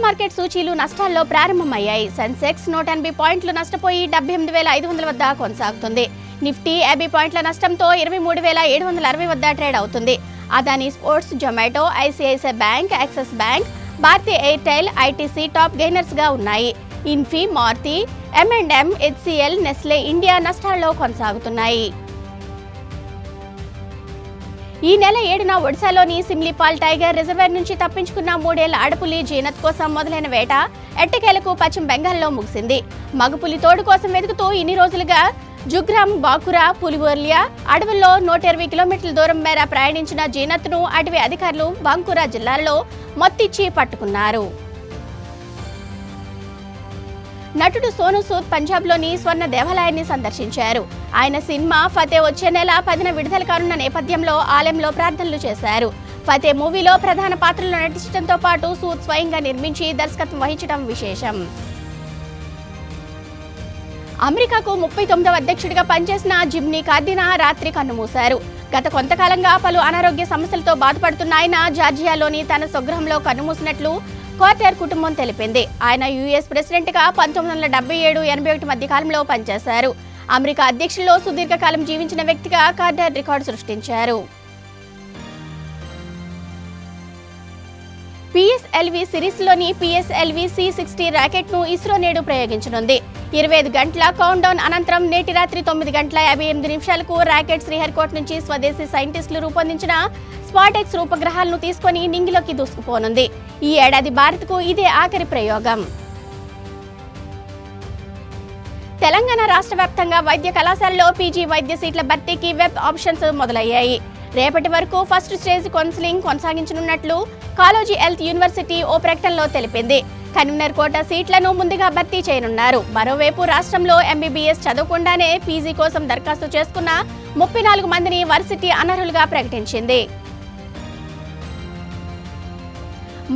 Market సూచీలు నష్టాల్లో ప్రారంభమయ్యాయి. సెన్సెక్స్ 180 పాయింట్లు నష్టపోయి 78,500 వద్ద కొనసాగుతుంది. నిఫ్టీ 50 పాయింట్ల నష్టంతో 23,760 వద్ద ట్రేడ్ అవుతుంది. Adani sports, Zomato, ICICI bank, Axis bank, Bharti Airtel, ITC top gainers గా ఉన్నాయి. Infy, Maruti, M&M, HCL, Nestle India నష్టాల్లో కొనసాగుతున్నాయి. ఈ నెల 7న ఒడిశాలోని సిమ్లీపాల్ టైగర్ రిజర్వేర్ నుంచి తప్పించుకున్న 3 ఏళ్ల ఆడపులి జీనత్ కోసం మొదలైన వేట ఎట్టకేలకు పశ్చిమ బెంగాల్లో ముగిసింది. మగపులి తోడు కోసం వెతుకుతూ ఇన్ని రోజులుగా జుగ్రామ్, బాకురా, పులివర్లియా అడవుల్లో 120 కిలోమీటర్ల దూరం మేర ప్రయాణించిన జీనత్ను అటవీ అధికారులు బాంకురా జిల్లాలో మొత్తిచ్చి పట్టుకున్నారు. నటుడు సోనూ సూద్ పంజాబ్లోని స్వర్ణ దేవాలయాన్ని సందర్శించారు. ఆయన సినిమా ఫతే వచ్చే నెల 10న విడుదల కానున్న నేపథ్యంలో ఆలయంలో ప్రార్థనలు చేశారు. ఫతే మూవీలో ప్రధాన పాత్రలో నటించడంతో పాటు సూద్ స్వయంగా నిర్మించి దర్శకత్వం వహించడం విశేషం. అమెరికాకు 39వ అధ్యక్షుడిగా పనిచేసిన జిమ్నీ కార్డినా రాత్రి కన్నుమూశారు. గత కొంతకాలంగా పలు అనారోగ్య సమస్యలతో బాధపడుతున్న ఆయన జార్జియాలోని తన స్వగృహంలో కన్నుమూసినట్లు కార్టర్ కుటుంబం తెలిపింది. ఆయన యుఎస్ ప్రెసిడెంట్ గా 1977-81 మధ్య కాలంలో పనిచేశారు. అమెరికా అధ్యక్షుల్లో సుదీర్ఘకాలం జీవించిన వ్యక్తిగా కార్టర్ రికార్డు సృష్టించారు. పిఎస్ఎల్వి సిరీస్లోని పిఎస్ఎల్వి C-60 రాకెట్ను ఇస్రో నేడు ప్రయోగించనుంది. 25 గంటల కౌంట్ డౌన్ అనంతరం నేటి రాత్రి 9:58 రాకెట్ శ్రీహరికోట నుంచి స్వదేశీ సైంటిస్టులు రూపొందించిన స్పాటెక్స్ రూపగ్రహాలను తీసుకొని నింగిలోకి దూసుకుపోనుంది. ఈ ఏడాది భారత్కు ఇదే ఆఖరి ప్రయోగం. తెలంగాణ రాష్ట్ర వ్యాప్తంగా వైద్య కళాశాలలో పీజీ వైద్య సీట్ల భర్తీకి వెబ్ ఆప్షన్స్ మొదలయ్యాయి. రేపటి వరకు ఫస్ట్ స్టేజ్ కౌన్సిలింగ్ కొనసాగించనున్నట్లు కాలేజీ హెల్త్ యూనివర్సిటీ ఓ ప్రకటనలో తెలిపింది. కన్వీనర్ కోటా సీట్లను ముందుగా భర్తీ చేయనున్నారు. మరోవైపు రాష్ట్రంలో ఎంబీబీఎస్ చదవకుండానే పీజీ కోసం దరఖాస్తు చేసుకున్న 34 మందిని వర్సిటీ అనర్హులుగా ప్రకటించింది.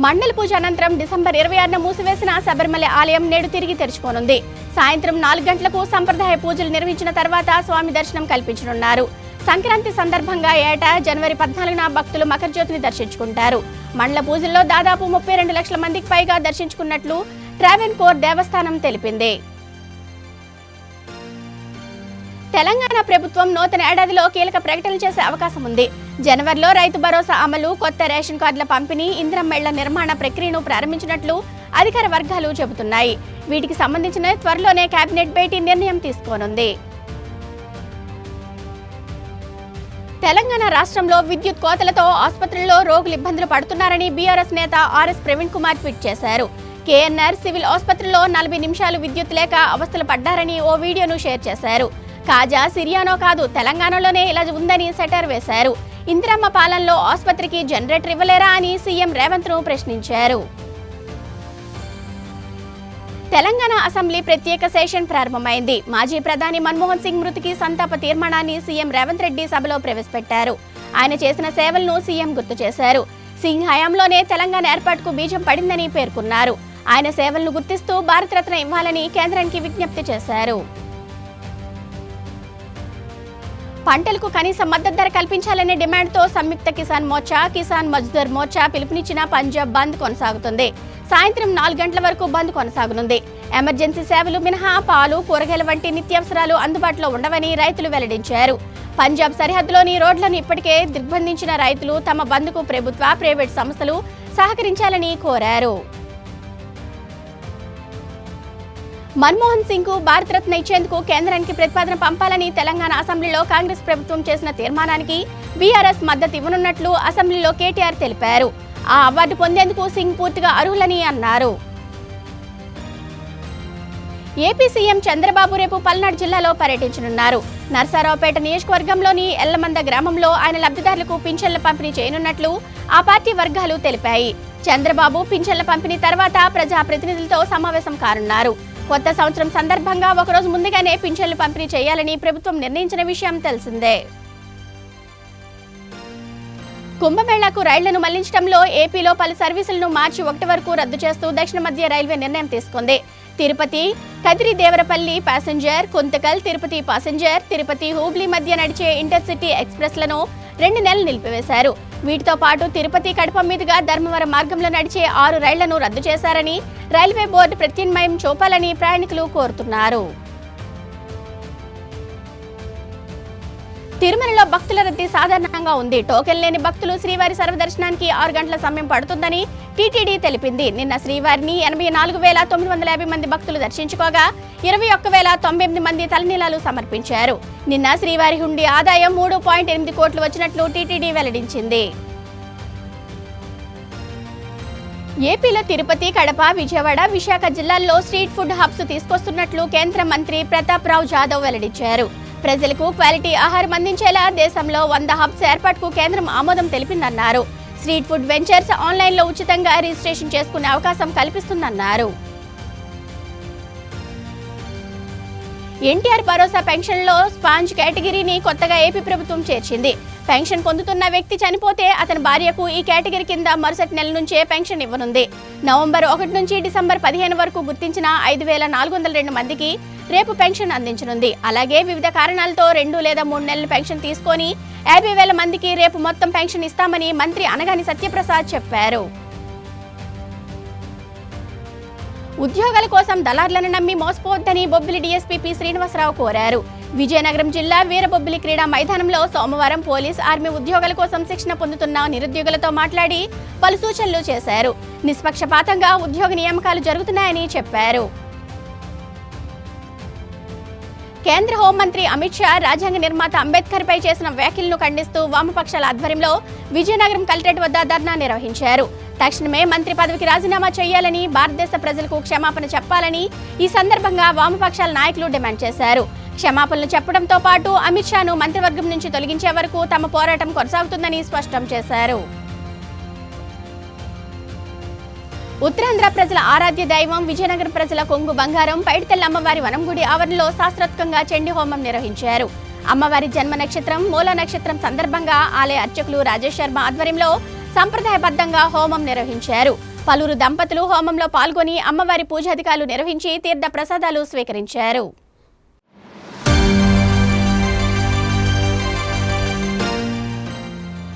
మండల పూజ అనంతరం డిసెంబర్ 26న మూసివేసిన శబరిమల ఆలయం నేడు తిరిగి తెరుచుకోనుంది. సాయంత్రం 4 గంటలకు సంప్రదాయ పూజలు నిర్వహించిన తర్వాత స్వామి దర్శనం కల్పించనున్నారు. సంక్రాంతి సందర్భంగా ఏటా జనవరి 14న భక్తులు మకర జ్యోతిని దర్శించుకుంటారు. మండల పూజల్లో దాదాపు 32 లక్షల మందికి పైగా దర్శించుకున్నట్లు ట్రావెన్కోర్ దేవస్థానం తెలిపింది. తెలంగాణ ప్రభుత్వం నూతన ఏడాదిలో కీలక ప్రకటనలు చేసే అవకాశం ఉంది. జనవరిలో రైతు భరోసా అమలు, కొత్త రేషన్ కార్డుల పంపిణీ, ఇందిరమ్మ ఇళ్ల నిర్మాణ ప్రక్రియను ప్రారంభించినట్లు అధికార వర్గాలు చెబుతున్నాయి. వీటికి సంబంధించిన త్వరలోనే కేబినెట్ భేటీ నిర్ణయం తీసుకోనుంది. తెలంగాణ రాష్ట్రంలో విద్యుత్ కోతలతో ఆసుపత్రుల్లో రోగులు ఇబ్బందులు పడుతున్నారని బీఆర్ఎస్ నేత ఆర్ఎస్ ప్రవీణ్ కుమార్ ట్వీట్ చేశారు. కేఎన్ఆర్ సివిల్ ఆసుపత్రిలో 40 నిమిషాలు విద్యుత్ లేక అవస్థలు పడ్డారని ఓ వీడియోను షేర్ చేశారు. కాజా సిరియానో కాదు, తెలంగాణలోనే ఇలా ఉందని సెటర్ వేశారు. ఇందిరమ్మ పాలనలో ఆసుపత్రికి జనరేటర్ ఇవ్వలేరా అని సీఎం రేవంత్ ను ప్రశ్నించారు. తెలంగాణ అసెంబ్లీ ప్రత్యేక సెషన్ ప్రారంభమైంది. మాజీ ప్రధాని మన్మోహన్ సింగ్ మృతికి సంతాప తీర్మానాన్ని సీఎం రేవంత్ రెడ్డి సభలో ప్రవేశపెట్టారు. ఆయన చేసిన సేవలను సీఎం గుర్తు చేశారు. సింగ్ హయాంలోనే తెలంగాణ ఏర్పాటుకు బీజం పడిందని పేర్కొన్నారు. ఆయన సేవలను గుర్తిస్తూ భారతరత్న ఇవ్వాలని కేంద్రానికి విజ్ఞప్తి చేశారు. పంటలకు కనీస మద్దతు ధర కల్పించాలనే డిమాండ్తో సంయుక్త కిసాన్ మోర్చా, కిసాన్ మజ్దూర్ మోర్చా పిలుపునిచ్చిన పంజాబ్ బంద్ కొనసాగుతుంది. సాయంత్రం 4 గంటల వరకు బంద్ కొనసాగనుంది. ఎమర్జెన్సీ సేవలు మినహా పాలు, కూరగాయల వంటి నిత్యావసరాలు అందుబాటులో ఉండవని రైతులు వెల్లడించారు. పంజాబ్ సరిహద్దులోని రోడ్లను ఇప్పటికే దిగ్బంధించిన రైతులు తమ బంద్కు ప్రభుత్వ, ప్రైవేట్ సంస్థలు సహకరించాలని కోరారు. మన్మోహన్ సింగ్ కు భారతరత్న ఇచ్చేందుకు కేంద్రానికి ప్రతిపాదన పంపాలని తెలంగాణ అసెంబ్లీలో కాంగ్రెస్ ప్రభుత్వం చేసిన తీర్మానానికి బీఆర్ఎస్ మద్దతు ఇవ్వనున్నట్లు అసెంబ్లీలో కేటీఆర్ తెలిపారు. ఆ అవార్డు పొందేందుకు సింగ్ పూర్తిగా అర్హులని అన్నారు. ఏపీ సీఎం చంద్రబాబు రేపు పల్నాడు జిల్లాలో పర్యటించనున్నారు. నర్సారావుపేట నియోజకవర్గంలోని ఎల్లమంద గ్రామంలో ఆయన లబ్ధిదారులకు పింఛన్ల పంపిణీ చేయనున్నట్లు ఆ పార్టీ వర్గాలు తెలిపాయి. చంద్రబాబు పింఛన్ల పంపిణీ తర్వాత ప్రజాప్రతినిధులతో సమావేశం కానున్నారు. కొత్త సంవత్సరం సందర్భంగా ఒకరోజు ముందుగానే పింఛన్లు పంపిణీ చేయాలని ప్రభుత్వం నిర్ణయించిన విషయం తెలిసిందే. కుంభమేళాకు రైళ్లను మళ్లించడంలో ఏపీలో పలు సర్వీసులను మార్చి 1 వరకు రద్దు చేస్తూ దక్షిణ మధ్య రైల్వే నిర్ణయం తీసుకుంది. తిరుపతి కదిరి దేవరపల్లి ప్యాసింజర్, కుంతకల్ తిరుపతి ప్యాసింజర్, తిరుపతి హూబ్లీ మధ్య నడిచే ఇంటర్సిటీ ఎక్స్ప్రెస్లను 2 నెలలు నిలిపివేశారు. వీటితో పాటు తిరుపతి కడప మీదుగా ధర్మవరం మార్గంలో నడిచే 6 రైళ్లను రద్దు చేశారని, రైల్వే బోర్డు ప్రత్యామ్నాయం చూపాలని ప్రయాణికులు కోరుతున్నారు. తిరుమలలో భక్తుల రద్దీ సాధారణంగా ఉంది. టోకెన్ లేని భక్తులు శ్రీవారి సర్వదర్శనానికి 6 గంటల సమయం పడుతుందని టీటీడీ తెలిపింది. నిన్న శ్రీవారిని 84,950 మంది భక్తులు దర్శించుకోగా 21,098 మంది తలనీలాలు సమర్పించారు. నిన్న శ్రీవారి హుండీ ఆదాయం 3.8 కోట్లు వచ్చినట్లు టీటీడీ వెల్లడించింది. ఏపీలో తిరుపతి, కడప, విజయవాడ, విశాఖ జిల్లాల్లో స్ట్రీట్ ఫుడ్ హబ్స్ తీసుకొస్తున్నట్లు కేంద్ర మంత్రి ప్రతాప్ రావ్ జాదవ్ వెల్లడించారు. ప్రజలకు క్వాలిటీ ఆహారం అందించేలా దేశంలో 100 హబ్స్ ఏర్పాటుకు కేంద్రం ఆమోదం తెలిపిందన్నారు. స్ట్రీట్ ఫుడ్ వెంచర్స్ ఆన్లైన్లో ఉచితంగా రిజిస్ట్రేషన్ చేసుకునే అవకాశం కల్పిస్తుందన్నారు. ఎన్టీఆర్ భరోసా పెన్షన్లో స్పాంజ్ కేటగిరీని కొత్తగా ఏపీ ప్రభుత్వం చేర్చింది. పెన్షన్ పొందుతున్న వ్యక్తి చనిపోతే అతని భార్యకు ఈ కేటగిరీ కింద మరుసటి నెల నుంచే పెన్షన్ ఇవ్వనుంది. నవంబర్ 1 నుంచి డిసెంబర్ 15 వరకు గుర్తించిన 5,402 మందికి రేపు పెన్షన్ అందించనుంది. అలాగే వివిధ కారణాలతో 2 లేదా 3 నెలల పెన్షన్ తీసుకొని 50,000 మందికి రేపు మొత్తం పెన్షన్ ఇస్తామని మంత్రి అనగాని సత్యప్రసాద్ చెప్పారు. ఉద్యోగాల కోసం దళార్లను నమ్మి మోసపోవద్దని బొబ్బిలి డీఎస్పీ పి శ్రీనివాసరావు కోరారు. విజయనగరం జిల్లా వీరబొబ్బిలి క్రీడా మైదానంలో సోమవారం పోలీస్, ఆర్మీ ఉద్యోగాల కోసం శిక్షణ పొందుతున్న నిరుద్యోగులతో మాట్లాడి పలు సూచనలు చేశారు. నిష్పక్షపాతంగా ఉద్యోగ నియామకాలు జరుగుతున్నాయని చెప్పారు. కేంద్ర హోంమంత్రి అమిత్ షా రాజ్యాంగ నిర్మాత అంబేద్కర్ పై చేసిన వ్యాఖ్యలను ఖండిస్తూ వామపక్షాల ఆధ్వర్యంలో విజయనగరం కలెక్టరేట్ వద్ద ధర్నా నిర్వహించారు. తక్షణమే మంత్రి పదవికి రాజీనామా చేయాలని, భారతదేశ ప్రజలకు క్షమాపణ చెప్పాలని ఈ సందర్భంగా వామపక్షాల నాయకులు డిమాండ్ చేశారు. క్షమాపణలు చెప్పడంతో పాటు అమిత్ షాను మంత్రివర్గం నుంచి తొలగించే వరకు తమ పోరాటం కొనసాగుతుందని స్పష్టం చేశారు. ఉత్తరాంధ్ర ప్రజల ఆరాధ్య దైవం విజయనగరం ప్రజల కొంగు బంగారం పైడితల్లి అమ్మవారి వనంగుడి ఆవరణలో శాస్త్రోక్తంగా చండీ హోమం నిర్వహించారు. అమ్మవారి జన్మ నక్షత్రం, మూల నక్షత్రం సందర్భంగా ఆలయ అర్చకులు రాజేష్ శర్మ ఆధ్వర్యంలో సంప్రదాయబద్ధంగా హోమం నిర్వహించారు. పలువురు దంపతులు హోమంలో పాల్గొని అమ్మవారి పూజాధికారులు నిర్వహించి తీర్థ ప్రసాదాలు స్వీకరించారు.